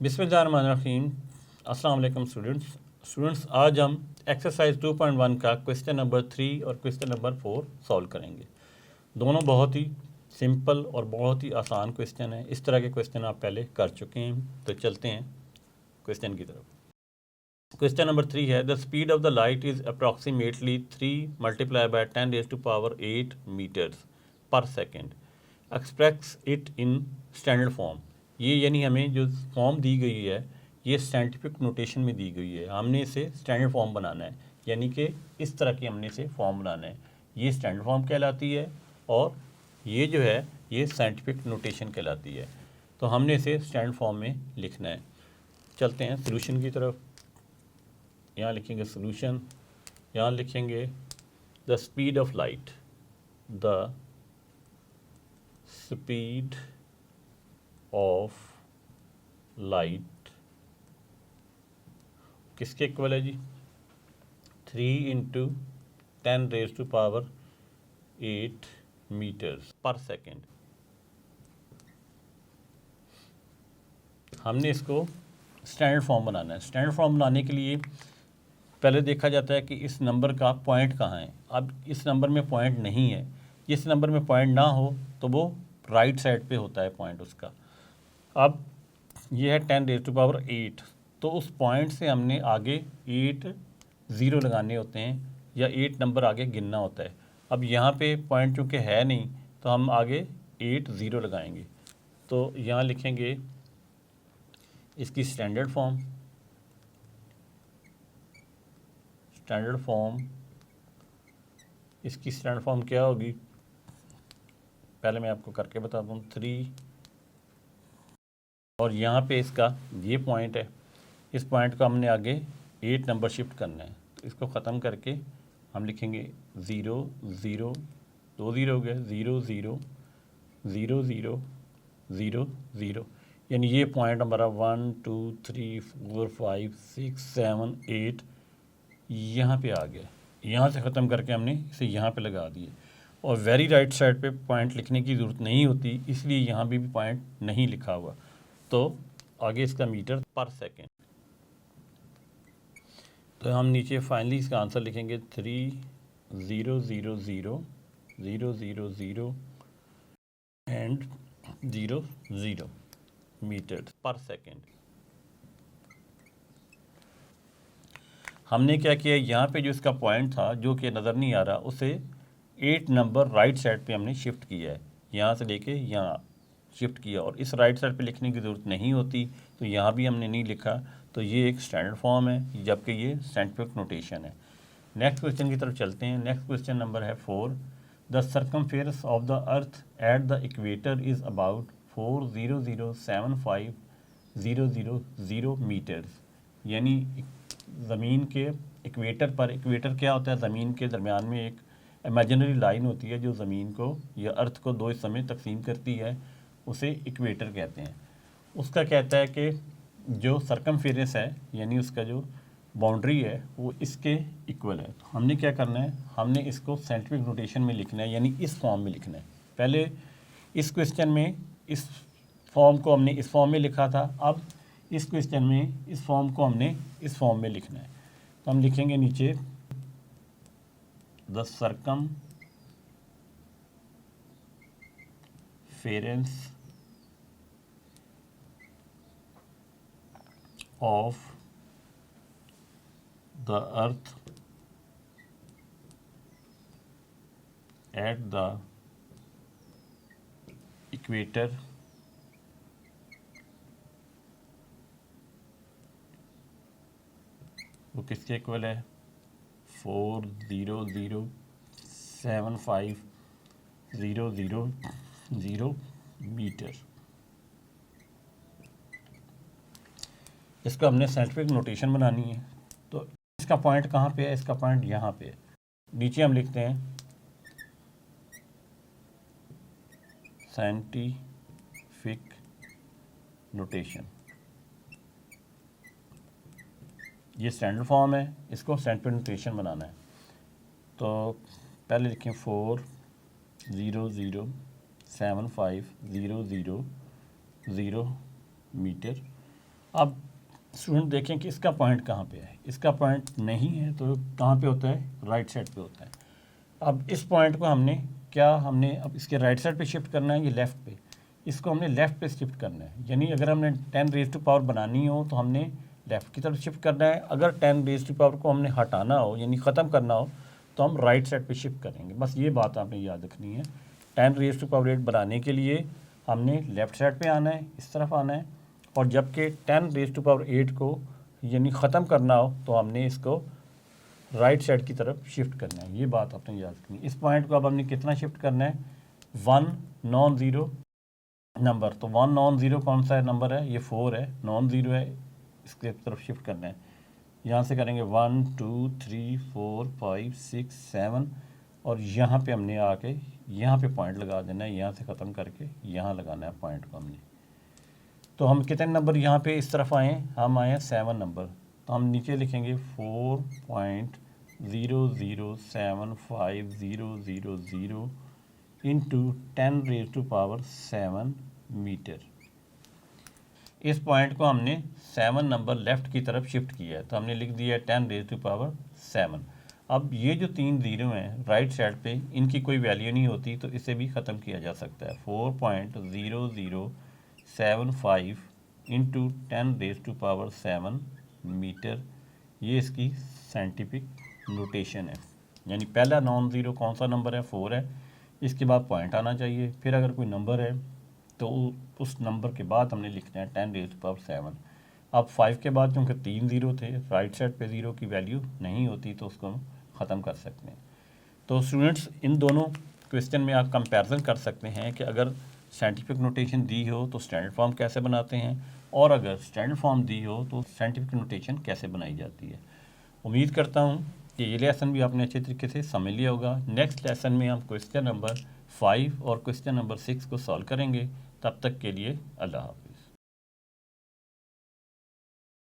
बिस्मिल्लाहिर्रहमानिर्रहीम। अस्सलाम वालेकुम स्टूडेंट्स, आज हम एक्सरसाइज 2.1 का क्वेश्चन नंबर 3 और क्वेश्चन नंबर 4 सॉल्व करेंगे। दोनों बहुत ही सिंपल और बहुत ही आसान क्वेश्चन है। इस तरह के क्वेश्चन आप पहले कर चुके हैं। तो चलते हैं क्वेश्चन की तरफ। क्वेश्चन नंबर 3 है, the speed of the light is approximately 3 multiply by 10⁸ meters per second. Express it in standard form. ये यानी हमें जो फॉर्म दी गई है ये साइंटिफिक नोटेशन में दी गई है। हमने इसे स्टैंडर्ड फॉर्म बनाना है, यानी कि इस तरह की हमने इसे फॉर्म बनाना है। ये स्टैंडर्ड फॉर्म कहलाती है और ये जो है ये साइंटिफिक नोटेशन कहलाती है। तो हमने इसे स्टैंडर्ड फॉर्म में लिखना है। चलते हैं सोल्यूशन की तरफ। यहाँ लिखेंगे सोल्यूशन, यहाँ लिखेंगे the speed of light, the speed of light किसके इक्वल है जी? 3 × 10⁸ मीटर्स पर सेकेंड। हमने इसको स्टैंडर्ड फॉर्म बनाना है। स्टैंडर्ड फॉर्म बनाने के लिए पहले देखा जाता है कि इस नंबर का पॉइंट कहाँ है। अब इस नंबर में पॉइंट नहीं है। इस नंबर में पॉइंट ना हो तो वो राइट साइड पे होता है पॉइंट उसका। अब ये है 10⁸, तो उस पॉइंट से हमने आगे 8 ज़ीरो लगाने होते हैं या 8 नंबर आगे गिनना होता है। अब यहाँ पे पॉइंट चूँकि है नहीं तो हम आगे 8 ज़ीरो लगाएंगे। तो यहाँ लिखेंगे इसकी स्टैंडर्ड फॉर्म। इसकी स्टैंडर्ड फॉर्म क्या होगी पहले मैं आपको करके बताता हूँ। 3 और यहाँ पे इसका ये पॉइंट है, इस पॉइंट को हमने आगे 8 नंबर शिफ्ट करना है। तो इसको ख़त्म करके हम लिखेंगे 0 0, 2 ज़ीरो हो गए, 0 0 0 0 0 0, यानी ये पॉइंट हमारा 1 2 3 4 5 6 7 8 यहाँ पे आ गया। यहाँ से ख़त्म करके हमने इसे यहाँ पे लगा दिए और वेरी राइट साइड पे पॉइंट लिखने की ज़रूरत नहीं होती, इसलिए यहाँ भी पॉइंट नहीं लिखा हुआ। तो आगे इसका मीटर पर सेकेंड। तो हम नीचे फाइनली इसका आंसर लिखेंगे 3,000,000 एंड 00 मीटर पर सेकेंड। हमने क्या किया, यहाँ पे जो इसका पॉइंट था जो कि नज़र नहीं आ रहा उसे 8 नंबर राइट साइड पे हमने शिफ्ट किया है। यहाँ से लेके यहाँ शिफ्ट किया और इस राइट साइड पे लिखने की ज़रूरत नहीं होती, तो यहाँ भी हमने नहीं लिखा। तो ये एक स्टैंडर्ड फॉर्म है, जबकि ये साइंटिफिक नोटेशन है। नेक्स्ट क्वेश्चन की तरफ चलते हैं। नेक्स्ट क्वेश्चन नंबर है 4, the circumference of the earth at the equator is about 4,007,5,000 meters. यानी ज़मीन के इक्वेटर पर, इक्वेटर क्या होता है, ज़मीन के दरमियान में एक इमेजिनरी लाइन होती है जो ज़मीन को या अर्थ को दो हिस्सों में तकसीम करती है, उसे इक्वेटर कहते हैं। उसका कहता है कि जो सर्कमफेरेंस है यानी उसका जो बाउंड्री है वो इसके इक्वल है। तो हमने क्या करना है, हमने इसको साइंटिफिक नोटेशन में लिखना है, यानी इस फॉर्म में लिखना है। पहले इस क्वेश्चन में इस फॉर्म को हमने इस फॉर्म में लिखा था, अब इस क्वेश्चन में इस फॉर्म को हमने इस फॉर्म में लिखना है। तो हम लिखेंगे नीचे the circumference of the earth at the equator वो किसके इक्वल है? 4,007,5,000 मीटर। इसको हमने साइंटिफिक नोटेशन बनानी है। तो इसका पॉइंट कहाँ पे है? इसका पॉइंट यहाँ पे है। नीचे हम लिखते हैं साइंटिफिक नोटेशन। ये स्टैंडर्ड फॉर्म है, इसको साइंटिफिक नोटेशन बनाना है। तो पहले लिखें 4,007,5,000 मीटर अब स्टूडेंट देखें कि इसका पॉइंट कहाँ पे है। इसका पॉइंट नहीं है तो कहाँ पे होता है, राइट साइड पे होता है। अब इस पॉइंट को हमने अब इसके राइट साइड पे शिफ्ट करना है, ये लेफ़्ट पे, इसको हमने लेफ़्ट पे शिफ्ट करना है। यानी अगर हमने 10 रेज़ टू पावर बनानी हो तो हमने लेफ़्ट की तरफ शिफ्ट करना है। अगर 10 रेज़ टू पावर को हमने हटाना हो यानी ख़त्म करना हो तो हम राइट साइड पे शिफ्ट करेंगे। बस ये बात आपने याद रखनी है। 10 रेज़ टू पावर 8 बनाने के लिए हमने लेफ़्ट साइड पे आना है, इस तरफ आना है, और जबकि 10 रेज़ टू पावर 8 को यानी ख़त्म करना हो तो हमने इसको राइट साइड की तरफ शिफ्ट करना है। ये बात आपने याद रखनी है। इस पॉइंट को अब हमने कितना शिफ्ट करना है, 1 नॉन ज़ीरो नंबर। तो 1 नॉन ज़ीरो कौन सा नंबर है, ये 4 है, नॉन ज़ीरो है, इसके तरफ शिफ्ट करना है। यहाँ से करेंगे 1 2 3 4 5 6 7 और यहाँ पे हमने आके यहाँ पे पॉइंट लगा देना है, यहाँ से ख़त्म करके यहाँ लगाना है पॉइंट को हमने। तो हम कितने नंबर यहाँ पे इस तरफ आए हैं, हम आए हैं 7 नंबर। तो हम नीचे लिखेंगे 4.0075000 into 10 raise to power 7 meter. इस पॉइंट को हमने 7 नंबर लेफ़्ट की तरफ शिफ्ट किया है, तो हमने लिख दिया 10 रेज़ टू पावर 7। अब ये जो 3 ज़ीरो हैं राइट साइड पे, इनकी कोई वैल्यू नहीं होती तो इसे भी ख़त्म किया जा सकता है। 4.0075 into 10 raise to power 7 meter, ये इसकी साइंटिफिक नोटेशन है। यानी पहला नॉन ज़ीरो कौन सा नंबर है, 4 है, इसके बाद पॉइंट आना चाहिए, फिर अगर कोई नंबर है तो उस नंबर के बाद हमने लिखना है 10 रेज़ टू पावर 7। अब 5 के बाद क्योंकि 3 ज़ीरो थे, राइट साइड पे ज़ीरो की वैल्यू नहीं होती तो उसको हम ख़त्म कर सकते हैं। तो स्टूडेंट्स इन दोनों क्वेश्चन में आप कंपैरिजन कर सकते हैं कि अगर साइंटिफिक नोटेशन दी हो तो स्टैंडर्ड फॉर्म कैसे बनाते हैं, और अगर स्टैंडर्ड फॉर्म दी हो तो साइंटिफिक नोटेशन कैसे बनाई जाती है। उम्मीद करता हूँ कि ये लेसन भी आपने अच्छे तरीके से समझ लिया होगा। नेक्स्ट लेसन में हम क्वेश्चन नंबर 5 और क्वेश्चन नंबर 6 को सॉल्व करेंगे। तब तक के लिए अल्लाह हाफ़िज़।